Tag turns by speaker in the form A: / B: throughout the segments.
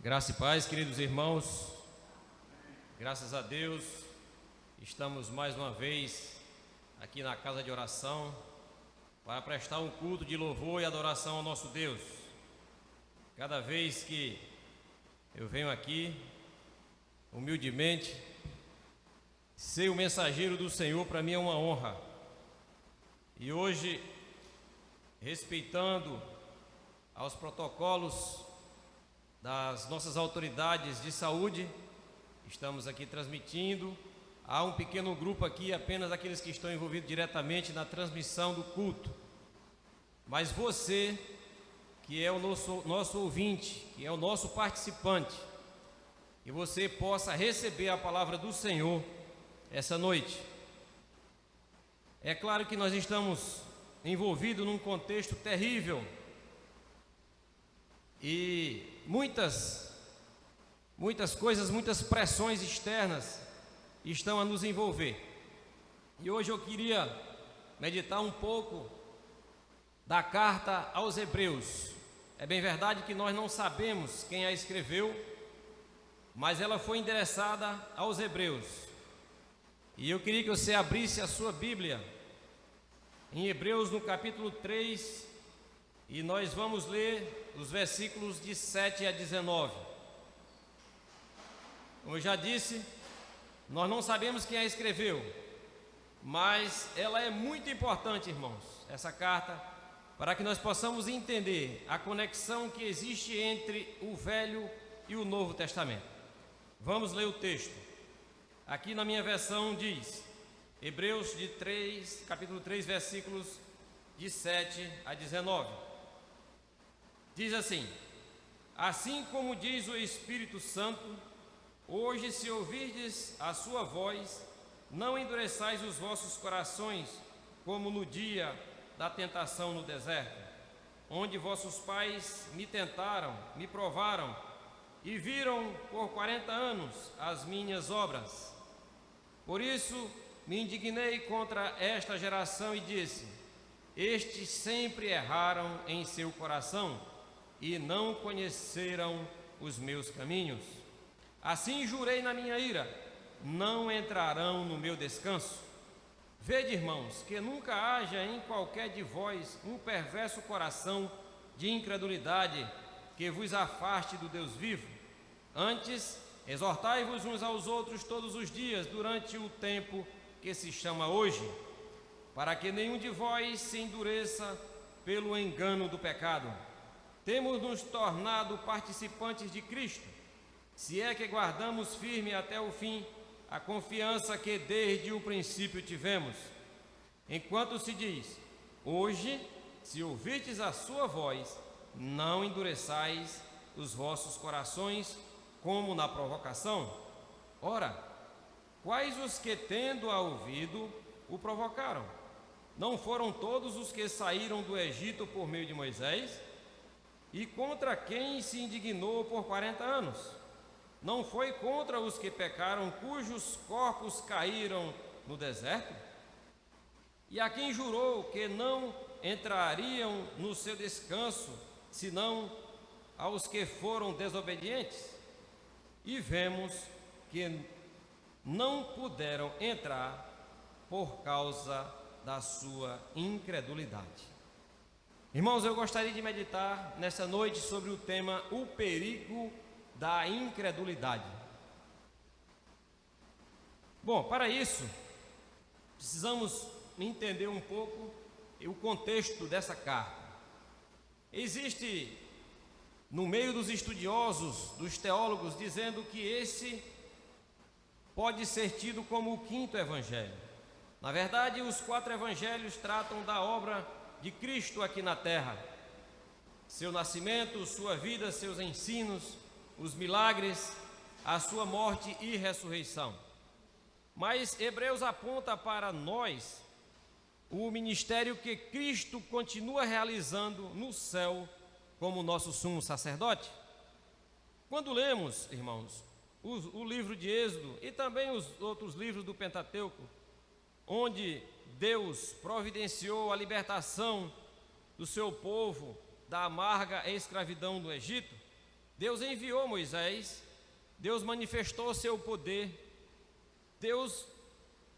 A: Graça e paz, queridos irmãos, graças a Deus, estamos mais uma vez aqui na casa de oração para prestar um culto de louvor e adoração ao nosso Deus. Cada vez que eu venho aqui, humildemente, ser o mensageiro do Senhor para mim é uma honra. E hoje, respeitando aos protocolos das nossas autoridades de saúde, estamos aqui transmitindo. Há um pequeno grupo aqui, apenas aqueles que estão envolvidos diretamente na transmissão do culto. Mas você, que é o nosso ouvinte, que é o nosso participante, que você possa receber a palavra do Senhor essa noite. É claro que nós estamos envolvidos num contexto terrível e muitas coisas, muitas pressões externas estão a nos envolver. E hoje eu queria meditar um pouco da carta aos Hebreus. É bem verdade que nós não sabemos quem a escreveu, mas ela foi endereçada aos Hebreus. E eu queria que você abrisse a sua Bíblia em Hebreus no capítulo 3, e nós vamos ler os versículos de 7 a 19. Como eu já disse, nós não sabemos quem a escreveu, mas ela é muito importante, irmãos, essa carta, para que nós possamos entender a conexão que existe entre o Velho e o Novo Testamento. Vamos ler o texto. Aqui na minha versão diz, Hebreus capítulo 3, versículos de 7 a 19. Diz assim: assim como diz o Espírito Santo, hoje, se ouvirdes a sua voz, não endureçais os vossos corações, como no dia da tentação no deserto, onde vossos pais me tentaram, me provaram, e viram por 40 anos as minhas obras. Por isso me indignei contra esta geração e disse: estes sempre erraram em seu coração, e não conheceram os meus caminhos. Assim jurei na minha ira: não entrarão no meu descanso. Vede, irmãos, que nunca haja em qualquer de vós um perverso coração de incredulidade que vos afaste do Deus vivo. Antes, exortai-vos uns aos outros todos os dias, durante o tempo que se chama hoje, para que nenhum de vós se endureça pelo engano do pecado. Temos nos tornado participantes de Cristo, se é que guardamos firme até o fim a confiança que desde o princípio tivemos. Enquanto se diz: hoje, se ouvirdes a sua voz, não endureçais os vossos corações como na provocação. Ora, quais os que, tendo-a ouvido, o provocaram? Não foram todos os que saíram do Egito por meio de Moisés? E contra quem se indignou por 40 anos? Não foi contra os que pecaram, cujos corpos caíram no deserto? E a quem jurou que não entrariam no seu descanso, senão aos que foram desobedientes? E vemos que não puderam entrar por causa da sua incredulidade. Irmãos, eu gostaria de meditar nessa noite sobre o tema o perigo da incredulidade. Bom, para isso, precisamos entender um pouco o contexto dessa carta. Existe, no meio dos estudiosos, dos teólogos, dizendo que esse pode ser tido como o quinto evangelho. Na verdade, os 4 evangelhos tratam da obra de Cristo aqui na terra, seu nascimento, sua vida, seus ensinos, os milagres, a sua morte e ressurreição. Mas Hebreus aponta para nós o ministério que Cristo continua realizando no céu como nosso sumo sacerdote. Quando lemos, irmãos, o livro de Êxodo e também os outros livros do Pentateuco, onde Deus providenciou a libertação do seu povo da amarga escravidão do Egito, Deus enviou Moisés, Deus manifestou o seu poder, Deus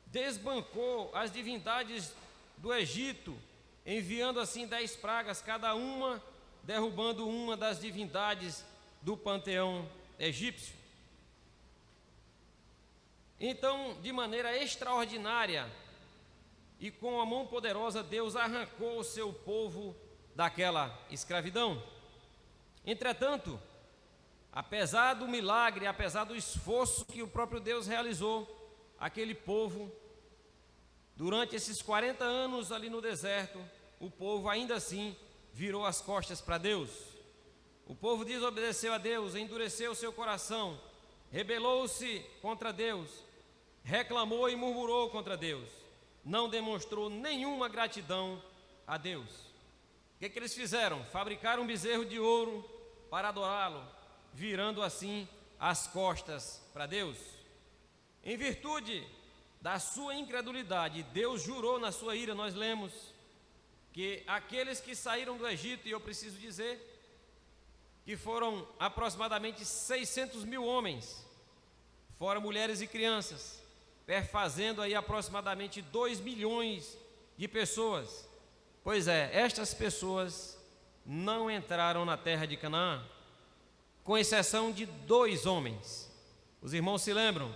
A: desbancou as divindades do Egito, enviando assim 10 pragas, cada uma derrubando uma das divindades do panteão egípcio. Então, de maneira extraordinária e com a mão poderosa, Deus arrancou o seu povo daquela escravidão. Entretanto, apesar do milagre, apesar do esforço que o próprio Deus realizou, aquele povo, durante esses 40 anos ali no deserto, o povo ainda assim virou as costas para Deus. O povo desobedeceu a Deus, endureceu o seu coração, rebelou-se contra Deus, reclamou e murmurou contra Deus, não demonstrou nenhuma gratidão a Deus. O que eles fizeram? Fabricaram um bezerro de ouro para adorá-lo, virando assim as costas para Deus. Em virtude da sua incredulidade, Deus jurou na sua ira, nós lemos, que aqueles que saíram do Egito, e eu preciso dizer que foram aproximadamente 600 mil homens, fora mulheres e crianças, perfazendo aí aproximadamente 2 milhões de pessoas. Pois é, estas pessoas não entraram na terra de Canaã, com exceção de 2 homens. Os irmãos se lembram?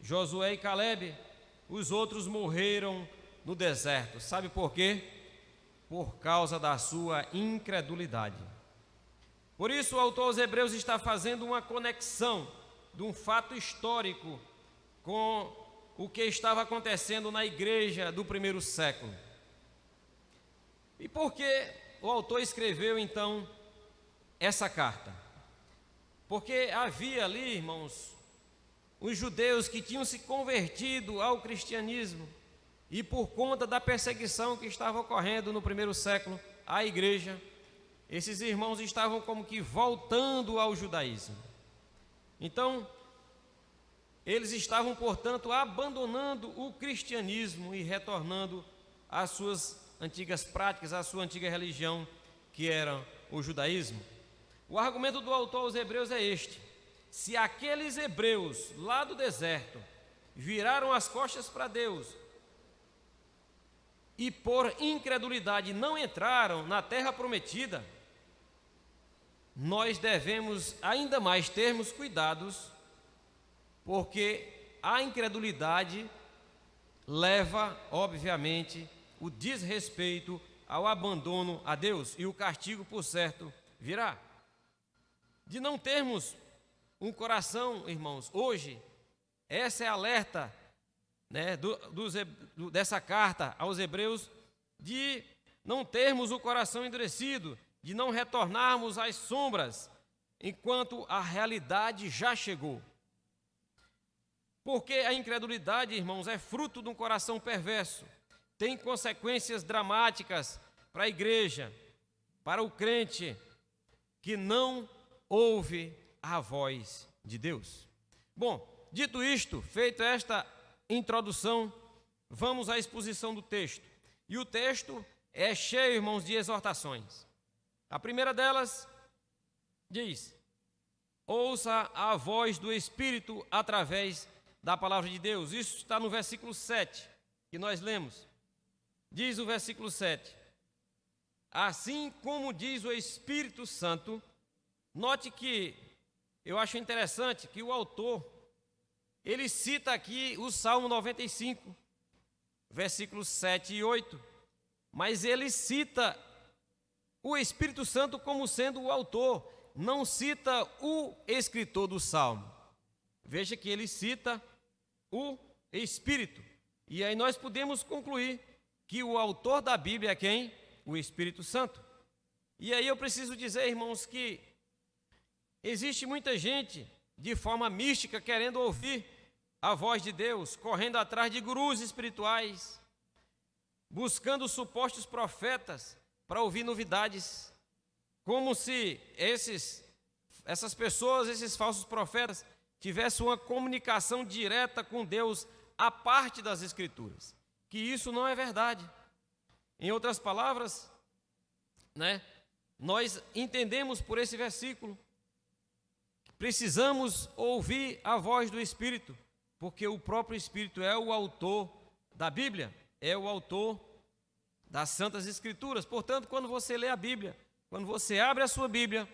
A: Josué e Calebe. Os outros morreram no deserto. Sabe por quê? Por causa da sua incredulidade. Por isso o autor aos Hebreus está fazendo uma conexão de um fato histórico com o que estava acontecendo na igreja do primeiro século. E por que o autor escreveu então essa carta? Porque havia ali, irmãos, os judeus que tinham se convertido ao cristianismo, e por conta da perseguição que estava ocorrendo no primeiro século à igreja, esses irmãos estavam como que voltando ao judaísmo. Então, eles estavam, portanto, abandonando o cristianismo e retornando às suas antigas práticas, à sua antiga religião, que era o judaísmo. O argumento do autor aos Hebreus é este: se aqueles hebreus lá do deserto viraram as costas para Deus e por incredulidade não entraram na terra prometida, nós devemos ainda mais termos cuidados, porque a incredulidade leva, obviamente, o desrespeito ao abandono a Deus, e o castigo, por certo, virá. De não termos um coração, irmãos, hoje, essa é a alerta, né, dessa carta aos Hebreus, de não termos o coração endurecido, de não retornarmos às sombras, enquanto a realidade já chegou. Porque a incredulidade, irmãos, é fruto de um coração perverso, tem consequências dramáticas para a igreja, para o crente que não ouve a voz de Deus. Bom, dito isto, feita esta introdução, vamos à exposição do texto. E o texto é cheio, irmãos, de exortações. A primeira delas diz: ouça a voz do Espírito através da palavra de Deus. Isso está no versículo 7, que nós lemos. Diz o versículo 7: assim como diz o Espírito Santo. Note que eu acho interessante que o autor, ele cita aqui o Salmo 95, versículos 7 e 8, mas ele cita o Espírito Santo como sendo o autor, não cita o escritor do Salmo. Veja que ele cita o Espírito, e aí nós podemos concluir que o autor da Bíblia é quem? O Espírito Santo. E aí eu preciso dizer, irmãos, que existe muita gente de forma mística querendo ouvir a voz de Deus, correndo atrás de gurus espirituais, buscando supostos profetas para ouvir novidades, como se essas pessoas, esses falsos profetas, tivessem uma comunicação direta com Deus à parte das Escrituras, que isso não é verdade. Em outras palavras, nós entendemos por esse versículo precisamos ouvir a voz do Espírito, porque o próprio Espírito é o autor da Bíblia, é o autor das Santas Escrituras. Portanto, quando você lê a Bíblia, quando você abre a sua Bíblia,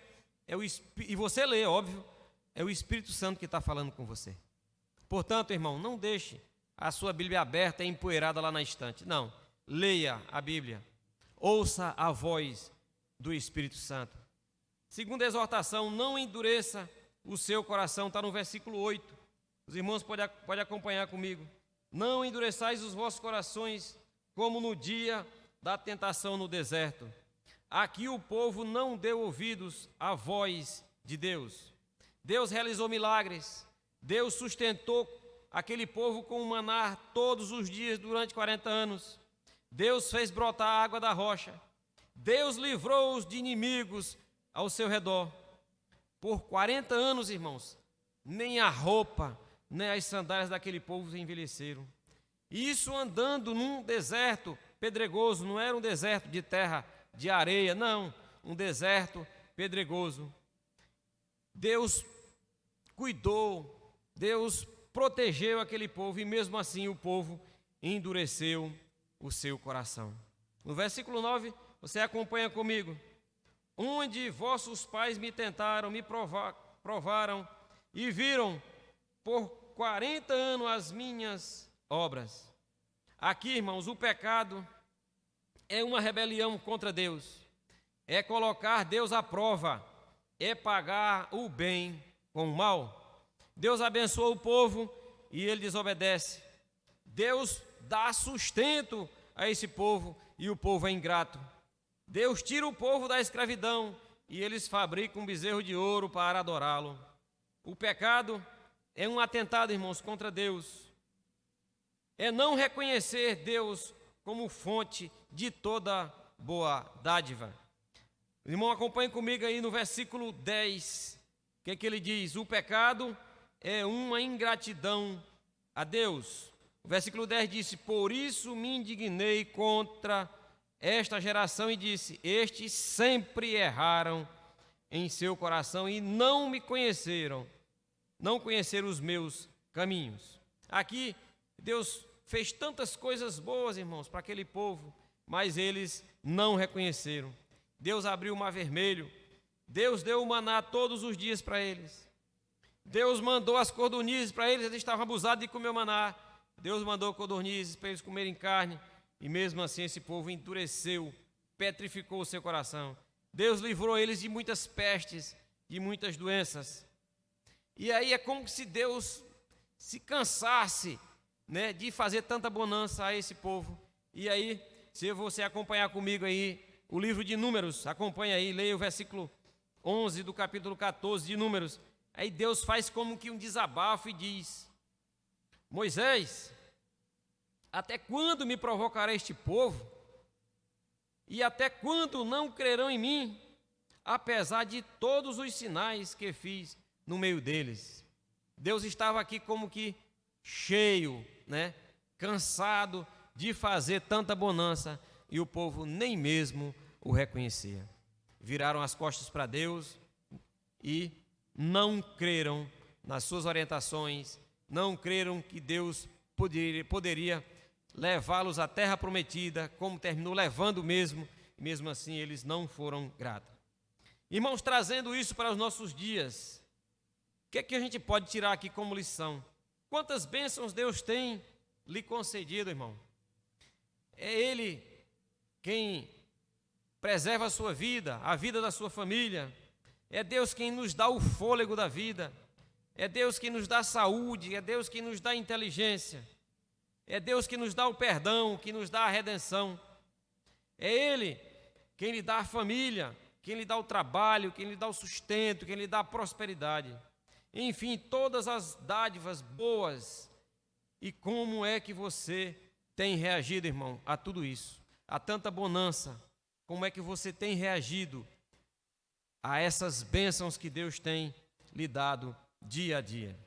A: e você lê, óbvio, é o Espírito Santo que está falando com você. Portanto, irmão, não deixe a sua Bíblia aberta e empoeirada lá na estante. Não, leia a Bíblia, ouça a voz do Espírito Santo. Segunda exortação, não endureça o seu coração, está no versículo 8. Os irmãos podem acompanhar comigo. Não endureçais os vossos corações como no dia da tentação no deserto. Aqui o povo não deu ouvidos à voz de Deus. Deus realizou milagres. Deus sustentou aquele povo com o maná todos os dias durante 40 anos. Deus fez brotar a água da rocha. Deus livrou-os de inimigos ao seu redor. Por 40 anos, irmãos, nem a roupa, nem as sandálias daquele povo envelheceram. E isso andando num deserto pedregoso, não era um deserto de terra, de areia, não, um deserto pedregoso. Deus cuidou, Deus protegeu aquele povo e mesmo assim o povo endureceu o seu coração. No versículo 9, você acompanha comigo. Onde vossos pais me tentaram, me provaram e viram por 40 anos as minhas obras. Aqui, irmãos, o pecado é uma rebelião contra Deus, é colocar Deus à prova, é pagar o bem com o mal. Deus abençoa o povo e ele desobedece. Deus dá sustento a esse povo e o povo é ingrato. Deus tira o povo da escravidão e eles fabricam um bezerro de ouro para adorá-lo. O pecado é um atentado, irmãos, contra Deus. É não reconhecer Deus como fonte de toda boa dádiva. O irmão, acompanhe comigo aí no versículo 10. O que é que ele diz? O pecado é uma ingratidão a Deus. O versículo 10 disse: por isso me indignei contra esta geração e disse: estes sempre erraram em seu coração e não me conheceram, não conheceram os meus caminhos. Aqui, Deus fez tantas coisas boas, irmãos, para aquele povo, mas eles não reconheceram. Deus abriu o mar vermelho, Deus deu o maná todos os dias para eles. Deus mandou as codornizes para eles, eles estavam abusados de comer o maná. Deus mandou codornizes para eles comerem carne, e mesmo assim esse povo endureceu, petrificou o seu coração. Deus livrou eles de muitas pestes, de muitas doenças. E aí é como se Deus se cansasse, né, de fazer tanta bonança a esse povo. E aí, se você acompanhar comigo aí o livro de Números, acompanha aí, leia o versículo 11 do capítulo 14 de Números. Aí Deus faz como que um desabafo e diz: Moisés, até quando me provocará este povo? E até quando não crerão em mim, apesar de todos os sinais que fiz no meio deles? Deus estava aqui como que cheio, né, cansado de fazer tanta bonança, e o povo nem mesmo o reconhecia. Viraram as costas para Deus e não creram nas suas orientações, não creram que Deus poderia levá-los à terra prometida, como terminou levando mesmo assim eles não foram gratos. Irmãos, trazendo isso para os nossos dias, o que é que a gente pode tirar aqui como lição? Quantas bênçãos Deus tem lhe concedido, irmão? É Ele quem preserva a sua vida, a vida da sua família. É Deus quem nos dá o fôlego da vida. É Deus quem nos dá saúde, é Deus quem nos dá inteligência. É Deus que nos dá o perdão, que nos dá a redenção. É Ele quem lhe dá a família, quem lhe dá o trabalho, quem lhe dá o sustento, quem lhe dá a prosperidade. Enfim, todas as dádivas boas. E como é que você tem reagido, irmão, a tudo isso? A tanta bonança. Como é que você tem reagido a essas bênçãos que Deus tem lhe dado dia a dia?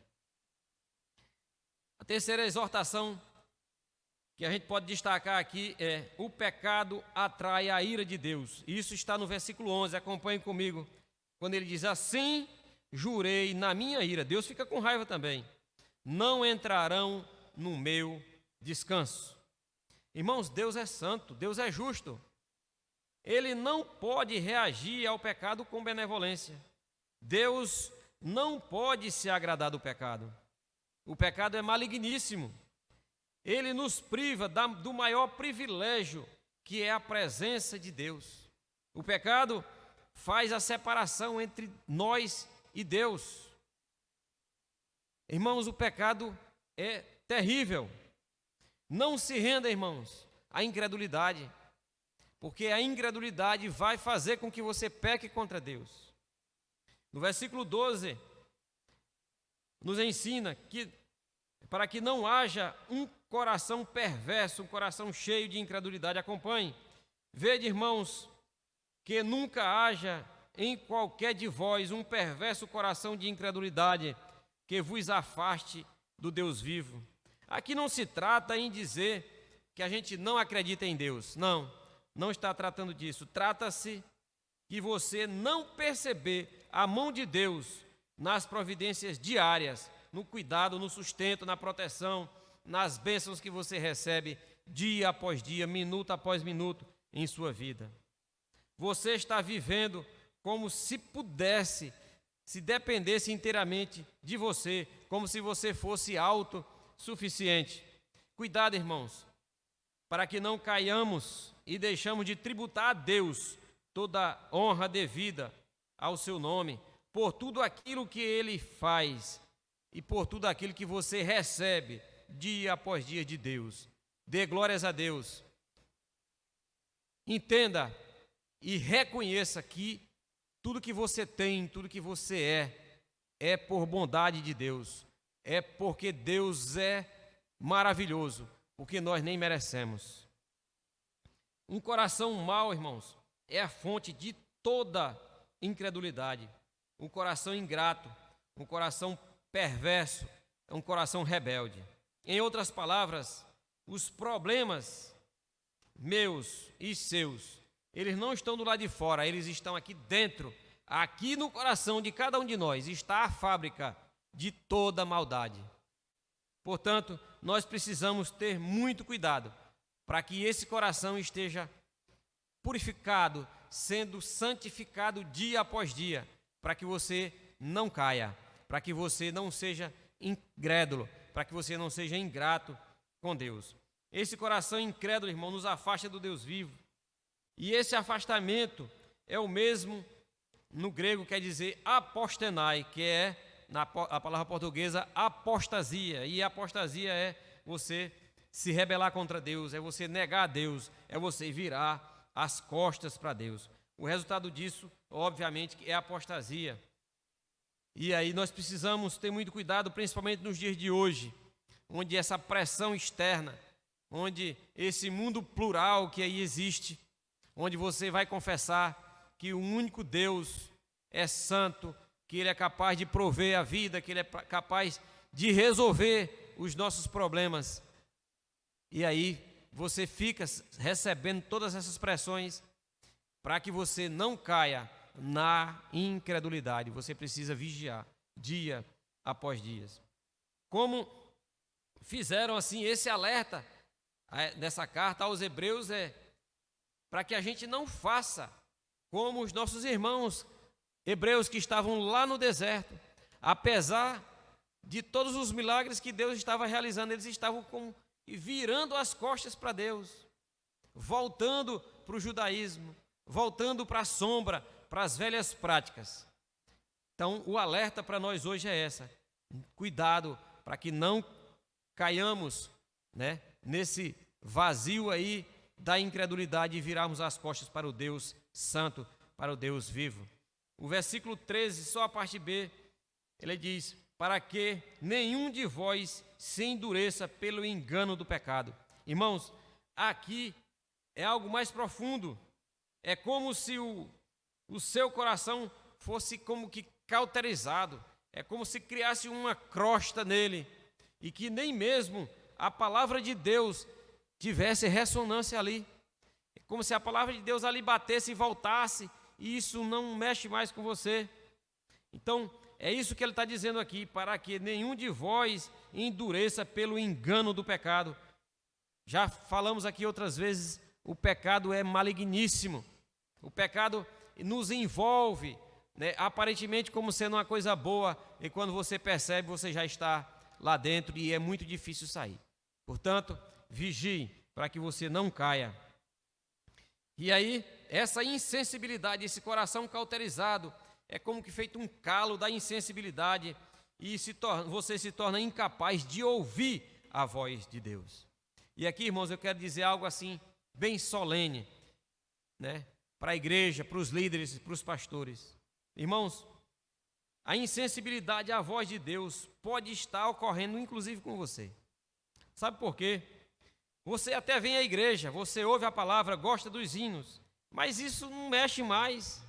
A: A terceira exortação que a gente pode destacar aqui é: o pecado atrai a ira de Deus. Isso está no versículo 11, acompanhe comigo, quando ele diz: assim jurei na minha ira. Deus fica com raiva também. Não entrarão no meu descanso. Irmãos, Deus é santo, Deus é justo. Ele não pode reagir ao pecado com benevolência. Deus não pode se agradar do pecado. O pecado é maligníssimo. Ele nos priva do maior privilégio, que é a presença de Deus. O pecado faz a separação entre nós e Deus. Irmãos, o pecado é terrível. Não se renda, irmãos, à incredulidade, porque a incredulidade vai fazer com que você peque contra Deus. No versículo 12, nos ensina que para que não haja um coração perverso, um coração cheio de incredulidade, acompanhe. Vede, irmãos, que nunca haja em qualquer de vós um perverso coração de incredulidade que vos afaste do Deus vivo. Aqui não se trata em dizer que a gente não acredita em Deus. Não, não está tratando disso. Trata-se de você não perceber a mão de Deus nas providências diárias, no cuidado, no sustento, na proteção, nas bênçãos que você recebe dia após dia, minuto após minuto em sua vida. Você está vivendo como se pudesse, se dependesse inteiramente de você, como se você fosse autossuficiente. Cuidado, irmãos, para que não caiamos e deixamos de tributar a Deus toda honra devida ao seu nome, por tudo aquilo que Ele faz e por tudo aquilo que você recebe dia após dia de Deus. Dê glórias a Deus. Entenda e reconheça que tudo que você tem, tudo que você é por bondade de Deus. É porque Deus é maravilhoso, porque nós nem merecemos. Um coração mau, irmãos, é a fonte de toda incredulidade. Um coração ingrato, um coração perverso, é um coração rebelde. Em outras palavras, os problemas meus e seus, eles não estão do lado de fora, eles estão aqui dentro. Aqui no coração de cada um de nós está a fábrica de toda maldade. Portanto, nós precisamos ter muito cuidado para que esse coração esteja purificado, sendo santificado dia após dia, para que você não caia, para que você não seja incrédulo, para que você não seja ingrato com Deus. Esse coração incrédulo, irmão, nos afasta do Deus vivo. E esse afastamento é o mesmo, no grego quer dizer apostenai, que é a palavra portuguesa apostasia. E apostasia é você se rebelar contra Deus, é você negar a Deus, é você virar as costas para Deus. O resultado disso, obviamente, é a apostasia. E aí nós precisamos ter muito cuidado, principalmente nos dias de hoje, onde essa pressão externa, onde esse mundo plural que aí existe, onde você vai confessar que o único Deus é santo, que Ele é capaz de prover a vida, que Ele é capaz de resolver os nossos problemas. E aí você fica recebendo todas essas pressões para que você não caia na incredulidade. Você precisa vigiar dia após dia. Como fizeram assim esse alerta nessa carta aos Hebreus para que a gente não faça como os nossos irmãos hebreus que estavam lá no deserto. Apesar de todos os milagres que Deus estava realizando, eles estavam virando as costas para Deus, voltando para o judaísmo, voltando para a sombra, para as velhas práticas. Então, o alerta para nós hoje é essa: cuidado para que não caiamos, nesse vazio aí da incredulidade e virarmos as costas para o Deus santo, para o Deus vivo. O versículo 13, só a parte B, ele diz: para que nenhum de vós se endureça pelo engano do pecado. Irmãos, aqui é algo mais profundo. É como se o seu coração fosse como que cauterizado. É como se criasse uma crosta nele e que nem mesmo a palavra de Deus tivesse ressonância ali. É como se a palavra de Deus ali batesse e voltasse, e isso não mexe mais com você. Então, é isso que ele está dizendo aqui, para que nenhum de vós endureça pelo engano do pecado. Já falamos aqui outras vezes, o pecado é maligníssimo. O pecado nos envolve, né, aparentemente como sendo uma coisa boa, e quando você percebe, você já está lá dentro e é muito difícil sair. Portanto, vigie para que você não caia. E aí, essa insensibilidade, esse coração cauterizado, é como que feito um calo da insensibilidade e você se torna incapaz de ouvir a voz de Deus. E aqui, irmãos, eu quero dizer algo assim, bem solene, né? Para a igreja, para os líderes, para os pastores. Irmãos, a insensibilidade à voz de Deus pode estar ocorrendo inclusive com você. Sabe por quê? Você até vem à igreja, você ouve a palavra, gosta dos hinos, mas isso não mexe mais.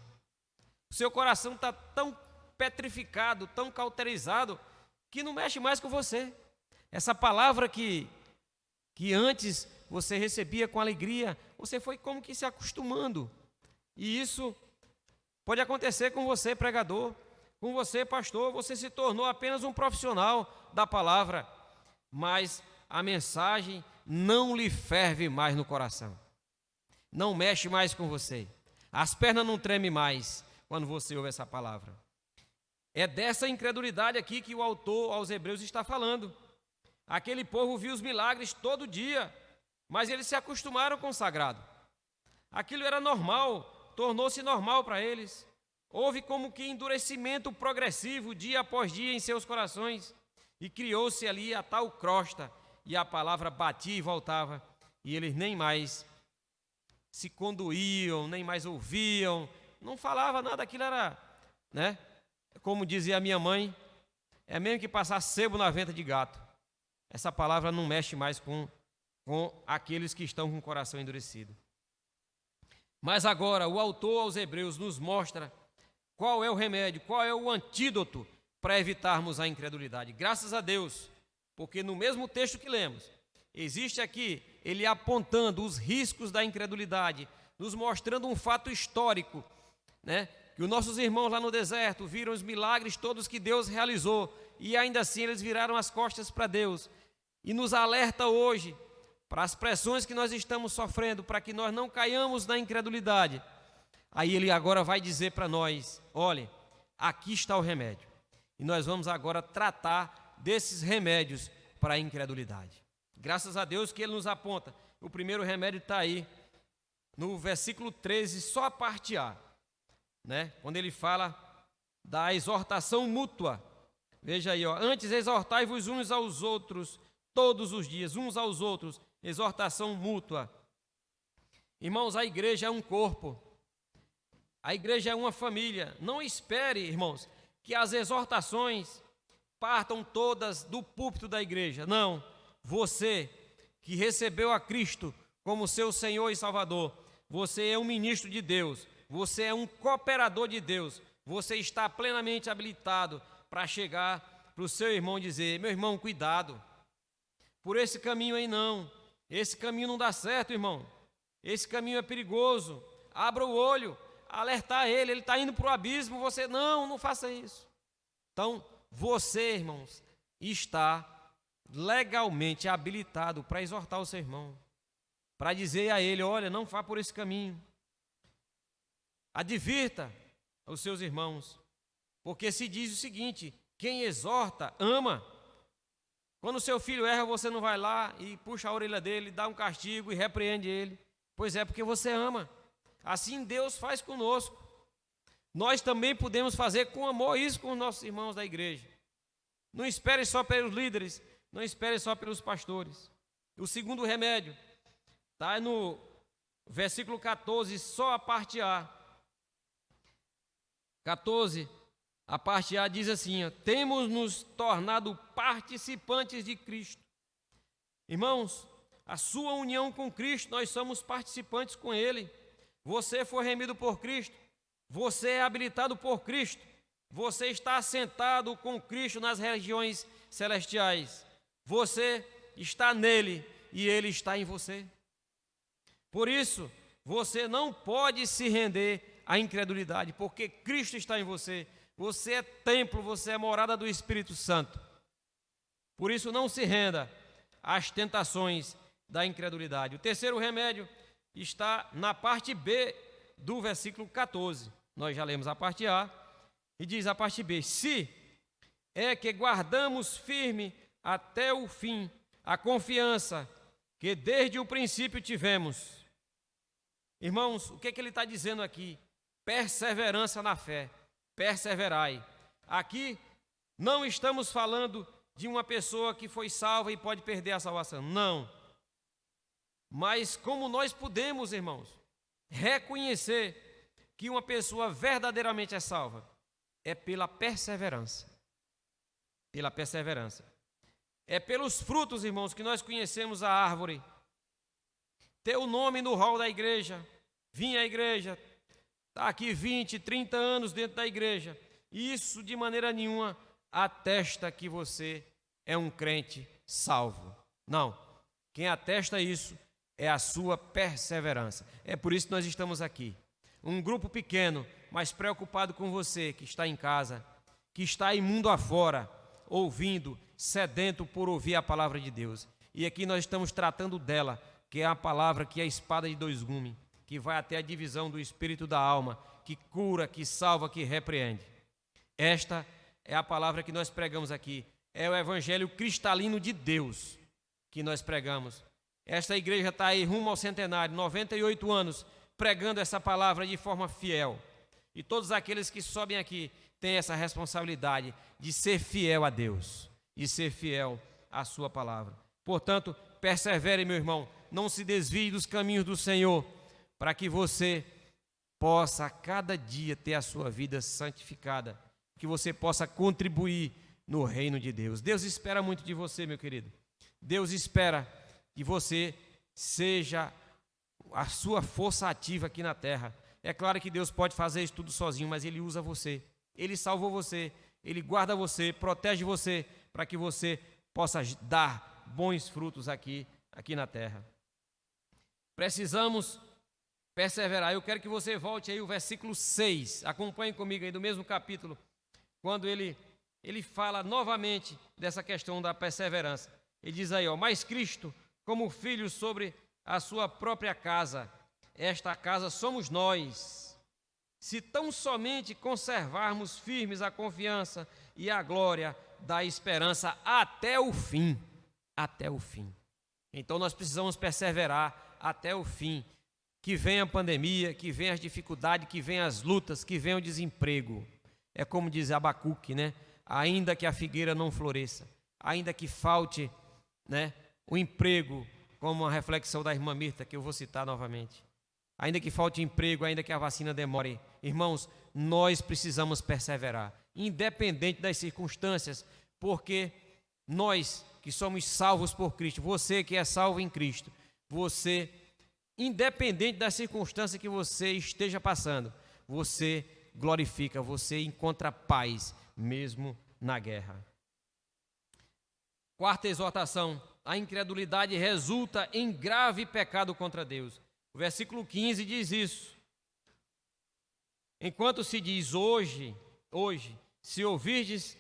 A: O seu coração está tão petrificado, tão cauterizado, que não mexe mais com você. Essa palavra que antes você recebia com alegria, você foi como que se acostumando. E isso pode acontecer com você, pregador, com você, pastor. Você se tornou apenas um profissional da palavra, mas a mensagem não lhe ferve mais no coração. Não mexe mais com você. As pernas não tremem mais quando você ouve essa palavra. É dessa incredulidade aqui que o autor aos Hebreus está falando. Aquele povo viu os milagres todo dia, mas eles se acostumaram com o sagrado. Aquilo era normal, tornou-se normal para eles. Houve como que endurecimento progressivo, dia após dia, em seus corações, e criou-se ali a tal crosta, e a palavra batia e voltava, e eles nem mais se conduíam, nem mais ouviam, não falava nada, aquilo era, né? Como dizia a minha mãe, é mesmo que passar sebo na venta de gato. Essa palavra não mexe mais com aqueles que estão com o coração endurecido. Mas agora o autor aos Hebreus nos mostra qual é o remédio, qual é o antídoto para evitarmos a incredulidade. Graças a Deus, porque no mesmo texto que lemos, existe aqui ele apontando os riscos da incredulidade, nos mostrando um fato histórico, né? Que os nossos irmãos lá no deserto viram os milagres todos que Deus realizou e ainda assim eles viraram as costas para Deus. E nos alerta hoje para as pressões que nós estamos sofrendo, para que nós não caiamos na incredulidade. Aí ele agora vai dizer para nós, olha, aqui está o remédio. E nós vamos agora tratar desses remédios para a incredulidade. Graças a Deus que ele nos aponta. O primeiro remédio está aí, no versículo 13, só a parte A, né? Quando ele fala da exortação mútua. Veja aí, ó, antes exortai-vos uns aos outros todos os dias, uns aos outros, exortação mútua. Irmãos, a igreja é um corpo, a igreja é uma família. Não espere, irmãos, que as exortações partam todas do púlpito da igreja. Não, você que recebeu a Cristo como seu Senhor e Salvador, você é um ministro de Deus, você é um cooperador de Deus, você está plenamente habilitado para chegar para o seu irmão e dizer, meu irmão, cuidado, por esse caminho aí não, esse caminho não dá certo, irmão, esse caminho é perigoso, abra o olho, alertar ele está indo para o abismo, você, não faça isso. Então, você, irmãos, está legalmente habilitado para exortar o seu irmão, para dizer a ele, olha, não vá por esse caminho. Advirta os seus irmãos, porque se diz o seguinte, quem exorta, ama. Quando o seu filho erra, você não vai lá e puxa a orelha dele, dá um castigo e repreende ele. Pois é, porque você ama. Assim Deus faz conosco. Nós também podemos fazer com amor isso com os nossos irmãos da igreja. Não espere só pelos líderes, não espere só pelos pastores. O segundo remédio está no versículo 14, só a parte A. 14, a parte A diz assim, ó, temos nos tornado participantes de Cristo. Irmãos, a sua união com Cristo, nós somos participantes com Ele. Você foi remido por Cristo, você é habilitado por Cristo, você está assentado com Cristo nas regiões celestiais. Você está nele e Ele está em você. Por isso, você não pode se render à incredulidade, porque Cristo está em você. Você é templo, você é morada do Espírito Santo. Por isso, não se renda às tentações da incredulidade. O terceiro remédio está na parte B do versículo 14. Nós já lemos a parte A e diz a parte B: se é que guardamos firme até o fim a confiança que desde o princípio tivemos. Irmãos, o que ele está dizendo aqui? Perseverança na fé, perseverai. Aqui não estamos falando de uma pessoa que foi salva e pode perder a salvação, não. Mas como nós podemos, irmãos, reconhecer que uma pessoa verdadeiramente é salva? É pela perseverança. Pela perseverança. É pelos frutos, irmãos, que nós conhecemos a árvore. Ter o nome no hall da igreja, vir à igreja, está aqui 20, 30 anos dentro da igreja. Isso de maneira nenhuma atesta que você é um crente salvo. Não. Quem atesta isso é a sua perseverança. É por isso que nós estamos aqui. Um grupo pequeno, mas preocupado com você que está em casa, que está aí mundo afora, ouvindo, sedento por ouvir a palavra de Deus. E aqui nós estamos tratando dela, que é a palavra, que é a espada de dois gumes, que vai até a divisão do espírito da alma, que cura, que salva, que repreende. Esta é a palavra que nós pregamos aqui. É o evangelho cristalino de Deus que nós pregamos. Esta igreja está aí rumo ao centenário, 98 anos, pregando essa palavra de forma fiel. E todos aqueles que sobem aqui têm essa responsabilidade de ser fiel a Deus, de ser fiel à sua palavra. Portanto, persevere, meu irmão, não se desvie dos caminhos do Senhor, para que você possa a cada dia ter a sua vida santificada, que você possa contribuir no reino de Deus. Deus espera muito de você, meu querido. Deus espera que você seja a sua força ativa aqui na terra. É claro que Deus pode fazer isso tudo sozinho, mas Ele usa você. Ele salvou você, Ele guarda você, protege você, para que você possa dar bons frutos aqui na terra. Precisamos perseverar. Eu quero que você volte aí o versículo 6. Acompanhe comigo aí do mesmo capítulo, quando ele fala novamente dessa questão da perseverança. Ele diz aí, mas Cristo, como filho sobre a sua própria casa, esta casa somos nós, se tão somente conservarmos firmes a confiança e a glória da esperança até o fim. Até o fim. Então nós precisamos perseverar até o fim. Que venha a pandemia, que venha as dificuldades, que venha as lutas, que venha o desemprego. É como diz Abacuque, né? Ainda que a figueira não floresça, ainda que falte, né, o emprego, como a reflexão da irmã Mirta, que eu vou citar novamente. Ainda que falte emprego, ainda que a vacina demore. Irmãos, nós precisamos perseverar, independente das circunstâncias, porque nós que somos salvos por Cristo, você que é salvo em Cristo, você, independente da circunstância que você esteja passando, você glorifica, você encontra paz, mesmo na guerra. Quarta exortação: a incredulidade resulta em grave pecado contra Deus. O versículo 15 diz isso. Enquanto se diz hoje, se ouvirdes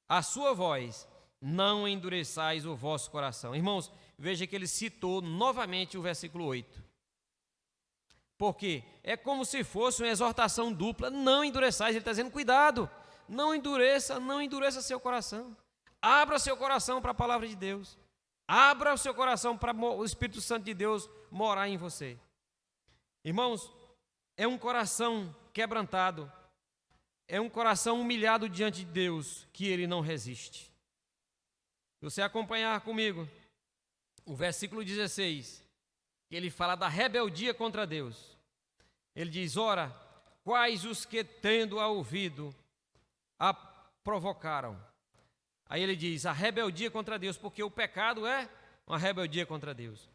A: a sua voz, não endureçais o vosso coração. Irmãos, veja que ele citou novamente o versículo 8. Porque é como se fosse uma exortação dupla. Não endureçais, ele está dizendo, cuidado, não endureça seu coração. Abra seu coração para a palavra de Deus. Abra o seu coração para o Espírito Santo de Deus morar em você. Irmãos, é um coração quebrantado, é um coração humilhado diante de Deus que ele não resiste. Se você acompanhar comigo o versículo 16, que ele fala da rebeldia contra Deus. Ele diz, ora, quais os que tendo-a ouvido a provocaram? Aí ele diz, a rebeldia contra Deus, porque o pecado é uma rebeldia contra Deus.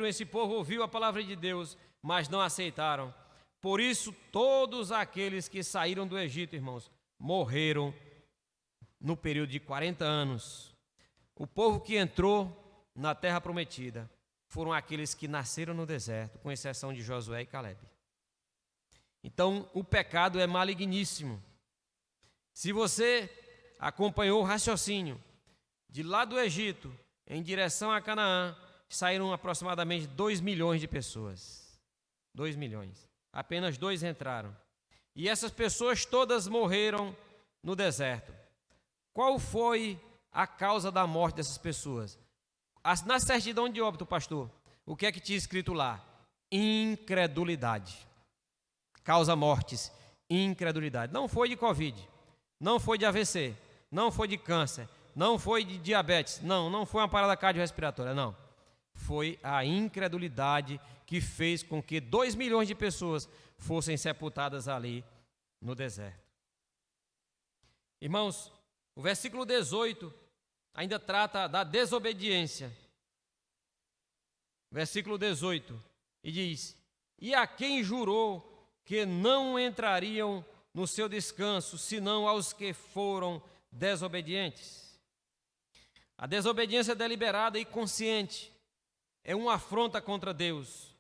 A: Esse povo ouviu a palavra de Deus, mas não aceitaram. Por isso, todos aqueles que saíram do Egito, irmãos, morreram no período de 40 anos. O povo que entrou na terra prometida foram aqueles que nasceram no deserto, com exceção de Josué e Calebe. Então, o pecado é maligníssimo. Se você acompanhou o raciocínio, de lá do Egito, em direção a Canaã, saíram aproximadamente 2 milhões de pessoas. 2 milhões. Apenas 2 entraram. E essas pessoas todas morreram no deserto. Qual foi a causa da morte dessas pessoas? Na certidão de óbito, pastor, o que é que tinha escrito lá? Incredulidade. Causa mortes, incredulidade. Não foi de Covid, não foi de AVC, não foi de câncer, não foi de diabetes, não foi uma parada cardiorrespiratória, não. Foi a incredulidade que fez com que 2 milhões de pessoas fossem sepultadas ali no deserto. Irmãos, o versículo 18 ainda trata da desobediência. Versículo 18, e diz: e a quem jurou que não entrariam no seu descanso, senão aos que foram desobedientes. A desobediência deliberada e consciente é uma afronta contra Deus,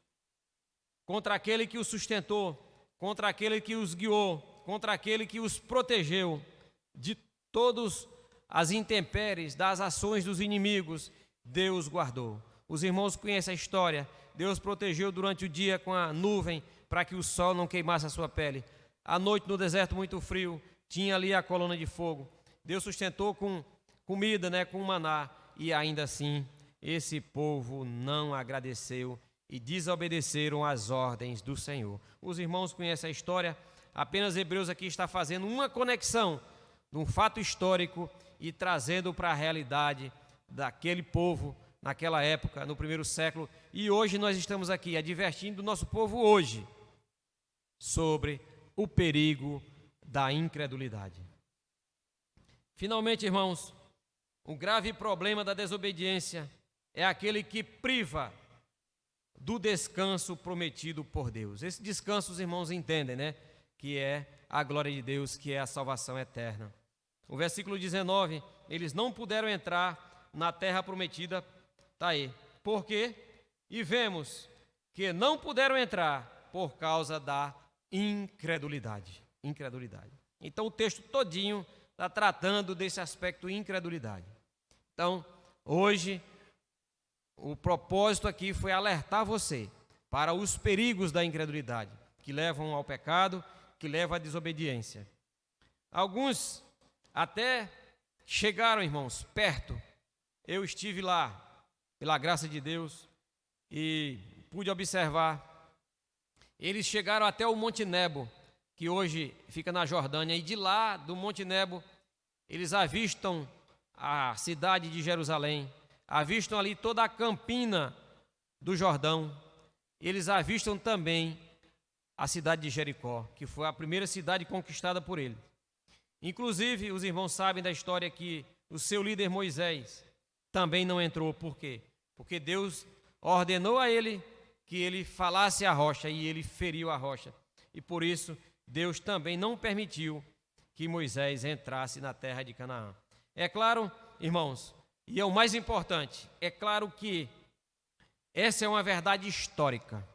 A: contra aquele que os sustentou, contra aquele que os guiou, contra aquele que os protegeu de todas as intempéries, das ações dos inimigos. Deus guardou. Os irmãos conhecem a história. Deus protegeu durante o dia com a nuvem para que o sol não queimasse a sua pele. À noite, no deserto muito frio, tinha ali a coluna de fogo. Deus sustentou com comida, com maná, e ainda assim esse povo não agradeceu e desobedeceram às ordens do Senhor. Os irmãos conhecem a história. Apenas Hebreus aqui está fazendo uma conexão de um fato histórico e trazendo para a realidade daquele povo naquela época, no primeiro século. E hoje nós estamos aqui advertindo o nosso povo hoje sobre o perigo da incredulidade. Finalmente, irmãos, o grave problema da desobediência é aquele que priva do descanso prometido por Deus. Esse descanso, os irmãos entendem, que é a glória de Deus, que é a salvação eterna. O versículo 19, eles não puderam entrar na terra prometida, está aí. Por quê? E vemos que não puderam entrar por causa da incredulidade. Então o texto todinho está tratando desse aspecto incredulidade. Então, hoje, o propósito aqui foi alertar você para os perigos da incredulidade, que levam ao pecado, que levam à desobediência. Alguns até chegaram, irmãos, perto. Eu estive lá, pela graça de Deus, e pude observar. Eles chegaram até o Monte Nebo, que hoje fica na Jordânia, e de lá, do Monte Nebo, eles avistam a cidade de Jerusalém, avistam ali toda a campina do Jordão. Eles avistam também a cidade de Jericó, que foi a primeira cidade conquistada por ele. Inclusive, os irmãos sabem da história que o seu líder Moisés também não entrou. Por quê? Porque Deus ordenou a ele que ele falasse a rocha e ele feriu a rocha. E por isso, Deus também não permitiu que Moisés entrasse na terra de Canaã. É claro, irmãos, e é o mais importante, é claro que essa é uma verdade histórica,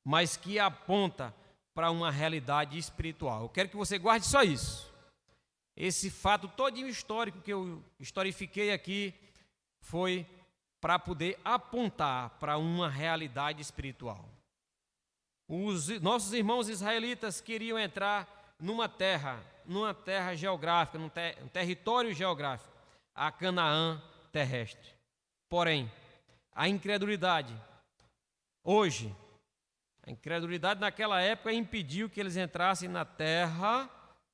A: mas que aponta para uma realidade espiritual. Eu quero que você guarde só isso. Esse fato todinho histórico que eu historifiquei aqui foi para poder apontar para uma realidade espiritual. Os nossos irmãos israelitas queriam entrar numa terra geográfica, num território geográfico, a Canaã terrestre. Porém, a incredulidade hoje, a incredulidade naquela época impediu que eles entrassem na terra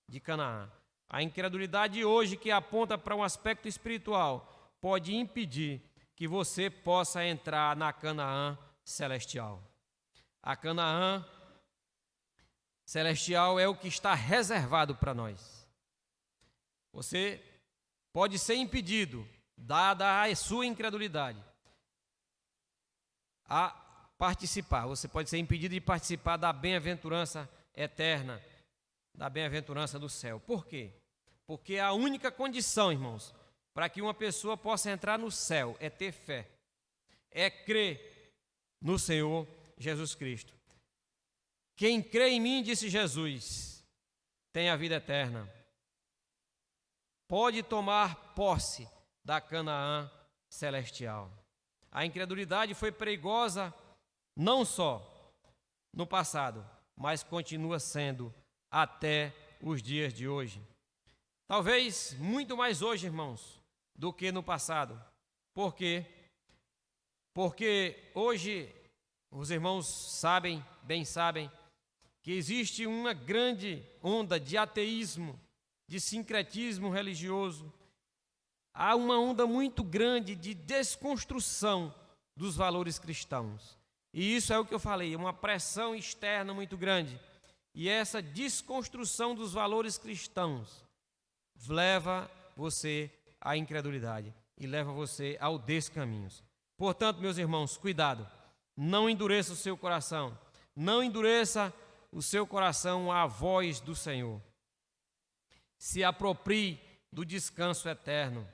A: de Canaã. A incredulidade hoje, que aponta para um aspecto espiritual, pode impedir que você possa entrar na Canaã celestial. A Canaã celestial é o que está reservado para nós. Você pode ser impedido, dada a sua incredulidade, a participar. Você pode ser impedido de participar da bem-aventurança eterna, da bem-aventurança do céu. Por quê? Porque a única condição, irmãos, para que uma pessoa possa entrar no céu é ter fé, é crer no Senhor Jesus Cristo. Quem crê em mim, disse Jesus, tem a vida eterna. pode tomar posse da Canaã celestial. A incredulidade foi perigosa não só no passado, mas continua sendo até os dias de hoje. Talvez muito mais hoje, irmãos, do que no passado. Por quê? Porque hoje os irmãos bem sabem, que existe uma grande onda de ateísmo, de sincretismo religioso. Há uma onda muito grande de desconstrução dos valores cristãos. E isso é o que eu falei, uma pressão externa muito grande. E essa desconstrução dos valores cristãos leva você à incredulidade e leva você ao descaminhos. Portanto, meus irmãos, cuidado, não endureça o seu coração, não endureça o seu coração à voz do Senhor. Se aproprie do descanso eterno,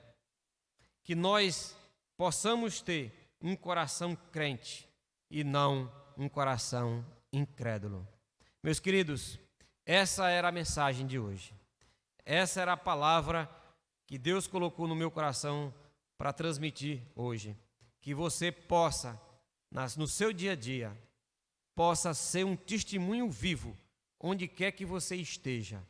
A: que nós possamos ter um coração crente e não um coração incrédulo. Meus queridos, essa era a mensagem de hoje. Essa era a palavra que Deus colocou no meu coração para transmitir hoje. Que você possa, no seu dia a dia, possa ser um testemunho vivo, onde quer que você esteja,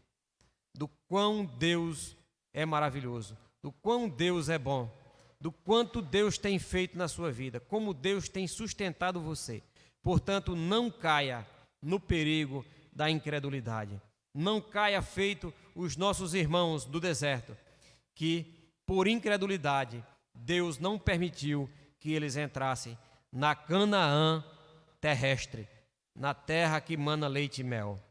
A: do quão Deus é maravilhoso, do quão Deus é bom, do quanto Deus tem feito na sua vida, como Deus tem sustentado você. Portanto, não caia no perigo da incredulidade. Não caia feito os nossos irmãos do deserto, que por incredulidade Deus não permitiu que eles entrassem na Canaã terrestre, na terra que mana leite e mel.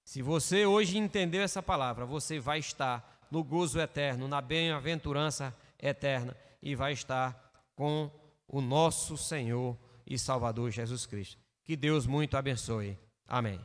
A: Se você hoje entendeu essa palavra, você vai estar no gozo eterno, na bem-aventurança eterna e vai estar com o nosso Senhor e Salvador Jesus Cristo. Que Deus muito abençoe. Amém.